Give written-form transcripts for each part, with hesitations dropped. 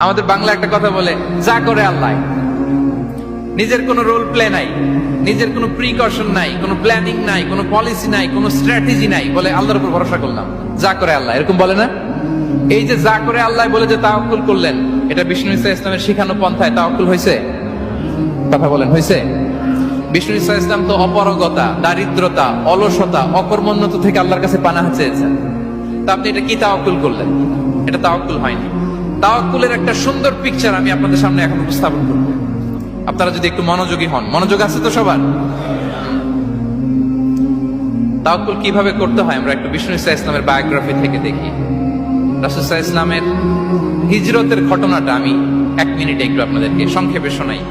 আমাদের বাংলা একটা কথা বলে, যা করে আল্লাহ। নিজের কোনো রোল প্লে নাই, নিজের কোনো প্রিকশন নাই, কোনো প্ল্যানিং নাই, কোনো পলিসি নাই, কোনো স্ট্র্যাটেজি নাই, বলে আল্লাহর উপর ভরসা করলাম, যা করে আল্লাহ। এরকম বলে না? এই যে যা করে আল্লাহ বলে যে তাওয়াক্কুল করলেন, এটা বিষ্ণু ইসা ইসলামের শিখানো পন্থায় তাওয়াক্কুল হয়েছে? কথা বলেন, হয়েছে? বিষ্ণু ইসা ইসলাম তো অপারগতা, দারিদ্রতা, অলসতা, অকর্মণ্যতা থেকে আল্লাহর কাছে পানাহ চেয়েছেন। তা আপনি এটা কি তাওয়াক্কুল করলেন? এটা তাওয়াক্কুল হয়নি। তাওয়াক্কুলের একটা সুন্দর পিকচার আমি আপনাদের সামনে এখন উপস্থাপন করব, আপনারা যদি একটু মনোযোগী হন। মনোযোগ আছে তো সবার? তাওয়াক্কুল কিভাবে করতে হয় আমরা একটু বিষ্ণু ইসা ইসলামের বায়োগ্রাফি থেকে দেখি। রাসূল সাল্লাল্লাহু আলাইহি ইসলামের হিজরতের ঘটনাটা আমি 1 মিনিটে একটু আপনাদেরকে সংক্ষেপে শোনাই,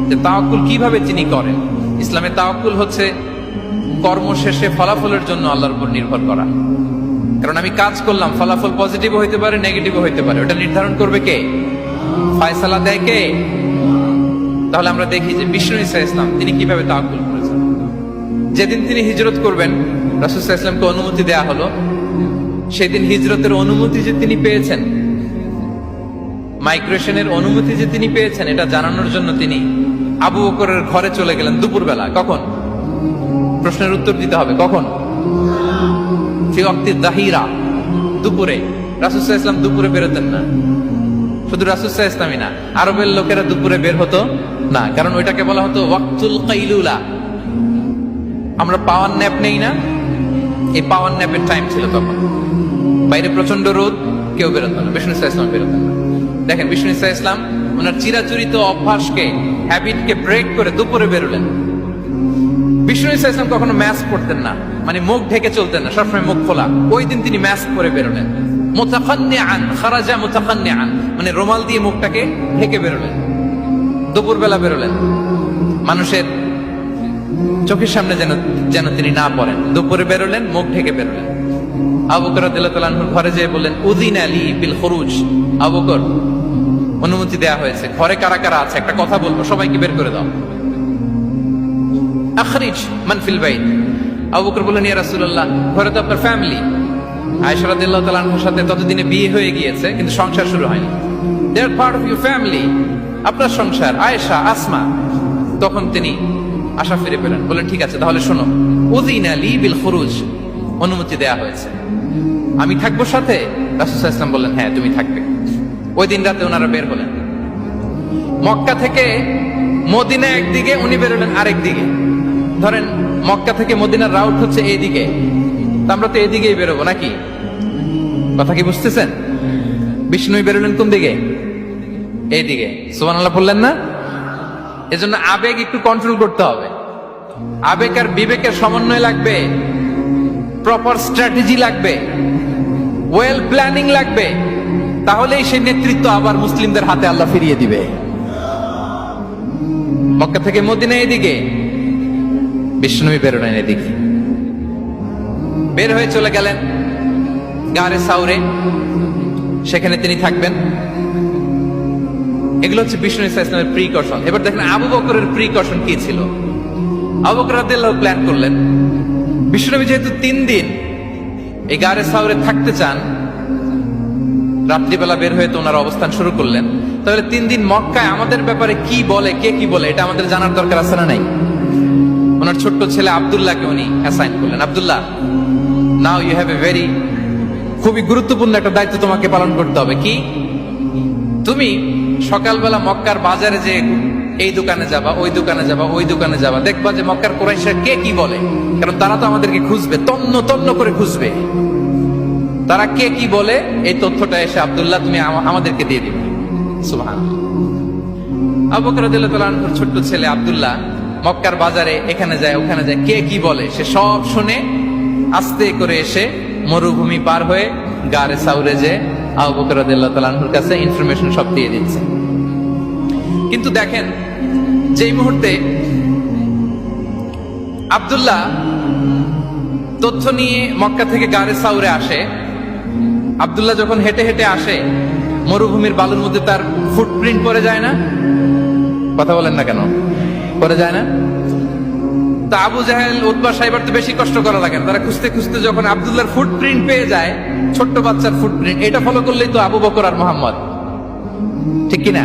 যে তাওয়াক্কুল কিভাবে তিনি করেন। ইসলামে তাওয়াক্কুল হচ্ছে কর্ম শেষে ফলাফলের জন্য আল্লাহর উপর নির্ভর করা। কারণ আমি কাজ করলাম, ফলাফল পজিটিভও হইতে পারে, নেগেটিভও হইতে পারে, ওটা নির্ধারণ করবে কে? ফয়সালা দেয় কে? তাহলে আমরা দেখি যে বিষ্ণু ইসা ইসলাম তিনি কিভাবে তাওয়াক্কুল করেছেন। যেদিন তিনি হিজরত করবেন, রাসূল সাল্লাল্লাহু আলাইহি ওয়াসাল্লামকে অনুমতি দেয়া হলো, সেদিন হিজরতের অনুমতি যে তিনি পেয়েছেন, মাইগ্রেশনের অনুমতি যে তিনি পেয়েছেন, এটা জানানোর জন্য তিনি আবু বকরের ঘরে চলে গেলেন দুপুরবেলা। কখন? প্রশ্নের উত্তর দিতে হবে, কখন? ফি ওয়াক্তি যাহিরা, দুপুরে। রাসূল সাল্লাল্লাহু আলাইহি ওয়াসাল্লাম দুপুরে বেরোতেন না। শুধু রাসূল সাল্লাল্লাহু আলাইহি ওয়াসাল্লামই না, আরবের লোকেরা দুপুরে বের হতো না, কারণ ওইটাকে বলা হতো ওয়াক্তুল কাইলুলা। আমরা পাওয়ার ন্যাপ নেই না, এই পাওয়ার ন্যাপের টাইম ছিল তখন। বাইরে প্রচন্ড রোদ, কেউ বেরোতো না, বিষ্ণু ইসা ইসলাম বেরোতেন না। দেখেন বিষ্ণু ইসা ইসলাম ওনার চিরাচরিত অভ্যাসকে, হ্যাবিটকে ব্রেক করে দুপুরে বেরোলেন। বিষ্ণু ইসা ইসলাম কখনো মাস্ক পরতেন না, মানে মুখ ঢেকে চলতেন না, সবসময় মুখ খোলা। ওই দিন তিনি মাস্ক পরে বেরোলেন। মুতাকান্নিআন, খারাজা মুতাকান্নিআন, মানে রুমাল দিয়ে মুখটাকে ঢেকে বেরোলেন। দুপুরবেলা বেরোলেন, মানুষের চোখের সামনে যেন তিনি না পড়েন। দুপুরে বেরোলেন, মুখ ঢেকে বেরোলেন। আবু বকর রাদিয়াল্লাহু তাআলা আনহুর ঘরে যেয়ে বললেন, উযিনা লি বিল খুরুজ। আবু বকর, অনুমতি দেয়া হয়েছে, ঘরে কারা কারা আছে একটা কথা বলবো, সবাইকে বের করে দাও। আখরিজ মান ফিল বাইত। আবু বকর বললেন, ইয়া রাসূলুল্লাহ, ঘরে তো আপনার ফ্যামিলি। আয়েশা রাদিয়াল্লাহু তাআলা আনহার সাথে ততদিনে বিয়ে হয়ে গিয়েছে, কিন্তু সংসার শুরু হয়নি। দে আর পার্ট অফ ইউর ফ্যামিলি, আপনার সংসার, আয়েশা, আসমা। তখন তিনি আশা ফিরে পেলেন, বললেন ঠিক আছে তাহলে শোনো, উযিনা লি বিল খুরুজ, অনুমতি দেয়া হয়েছে, আমি থাকবো সাথে? রাসূল সাল্লাল্লাহু আলাইহি ওয়াসাল্লাম বললেন, হ্যাঁ তুমি থাকবে। ওই দিন রাতে ওনারা বের হলেন। মক্কা থেকে মদিনা একদিকে, উনি বেরোলেন আরেক দিকে। ধরেন মক্কা থেকে মদিনার রাউট হচ্ছে এইদিকে, আমরা তো এদিকেই বেরোবো নাকি? কথা কি বুঝতেছেন? বিষ্ণু বেরোলেন কোন দিকে? এইদিকে। সুবহানাল্লাহ বললেন না? এজন্য আবেগ একটু কন্ট্রোল করতে হবে। আবেগ আর বিবেকের সমন্বয় লাগবে, প্রপার স্ট্র্যাটেজি লাগবে, ওয়েল প্ল্যানিং লাগবে, তাহলেই সেই নেতৃত্ব আবার মুসলিমদের হাতে আল্লাহ ফিরিয়ে দিবে। মক্কা থেকে মদিনা এদিকে, বিষ্ণুই বেরোলেন এদিকে। বের হয়ে চলে গেলেন গারে সাউরে, সেখানে তিনি থাকবেন। এগুলো হচ্ছে বিষ্ণু ইসা ইসলামের প্রিকশন। এবার দেখেন আবু বকরের প্রিকশন কি ছিল। আবু বকর রাদিয়াল্লাহু প্ল্যান করলেন, বিষ্ণুনবী যেহেতু 3 দিন এই গারে সাউরে থাকতে চান, রাত্রিবেলা বের হয়ে তো ওনার অবস্থান শুরু করলেন, তাহলে 3 দিন মক্কায় আমাদের ব্যাপারে কি বলে, কে কি বলে, এটা আমাদের জানার দরকার আছে না নাই? ওনার ছোট্ট ছেলে আব্দুল্লাহকে উনি অ্যাসাইন করলেন। Abdullah, now you have a very, খুবই গুরুত্বপূর্ণ একটা দায়িত্ব তোমাকে পালন করতে হবে। কি? তুমি সকালবেলা মক্কার বাজারে যে এই দোকানে যাবা, ওই দোকানে যাবা, ওই দোকানে যাবা, দেখবা যে মক্কার কুরাইশরা কে কি বলে, কারণ তারা তো আমাদেরকে খুঁজবে, তন্ন তন্ন করে খুঁজবে। তারা কে কি বলে এই তথ্যটা এসে আব্দুল্লাহ তুমি আমাদেরকে দিয়ে দিবে। সুবহানাল্লাহ। আবু বকর রাদিয়াল্লাহু তাআলা আনহুর ছোট্ট ছেলে আব্দুল্লাহ মক্কার বাজারে এখানে যায় ওখানে যায়, কে কি বলে সে সব শুনে আস্তে করে এসে মরুভূমি পার হয়ে গারে সাউরে যে আবু বকর রাদিয়াল্লাহু তাআলা আনহুর কাছে ইনফরমেশন সব দিয়ে দিচ্ছে। কিন্তু দেখেন, যেই মুহূর্তে আব্দুল্লাহ তথ্য নিয়ে মক্কা থেকে গারে সাউরে আসে, আব্দুল্লাহ যখন হেঁটে হেঁটে আসে, মরুভূমির বালুর মধ্যে তার ফুটপ্রিন্ট পড়ে যায় না? কথা বলেন না কেন? পড়ে যায় না? তা আবু জাহেল, উতবা, সাইবার তো বেশি কষ্ট করা লাগে না। তারা খুঁজতে খুঁজতে যখন আব্দুল্লাহর ফুটপ্রিন্ট পেয়ে যায়, ছোট্ট বাচ্চার ফুটপ্রিন্ট, এটা ফলো করলেই তো আবু বকর আর মুহাম্মদ। ঠিক কিনা?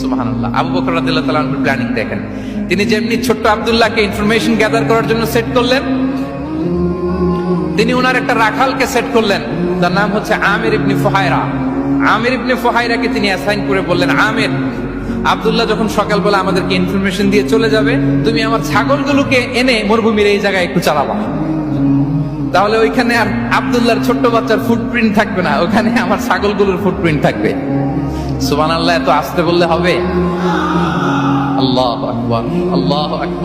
সুবহানাল্লাহ। আবু বকর রাদিয়াল্লাহু তাআলা আনহুর প্ল্যানিং দেখেন। তিনি যেমনি ছোট্ট আব্দুল্লাহকে ইনফরমেশন গ্যাদার করার জন্য সেট করলেন, তিনি ওনার একটা রাখালকে সেট করলেন, তার নাম হচ্ছে আমির ইবনে ফুহায়রা। আমির ইবনে ফুহায়রাকে তিনি অ্যাসাইন করে বললেন, আমির, আব্দুল্লাহ যখন সকালবেলা আমাদেরকে ইনফরমেশন দিয়ে চলে যাবে, তুমি আমার ছাগলগুলোকে এনে মরুভূমির এই জায়গায় একটু চালাবা। তাহলে ওইখানে আর আব্দুল্লাহর ছোট্ট বাচ্চার ফুটপ্রিন্ট থাকবে না, ওখানে আমার ছাগলগুলোর ফুটপ্রিন্ট থাকবে। সুবহানাল্লাহ। এত আস্তে বললে হবে? আল্লাহু আকবার, আল্লাহু আকবার।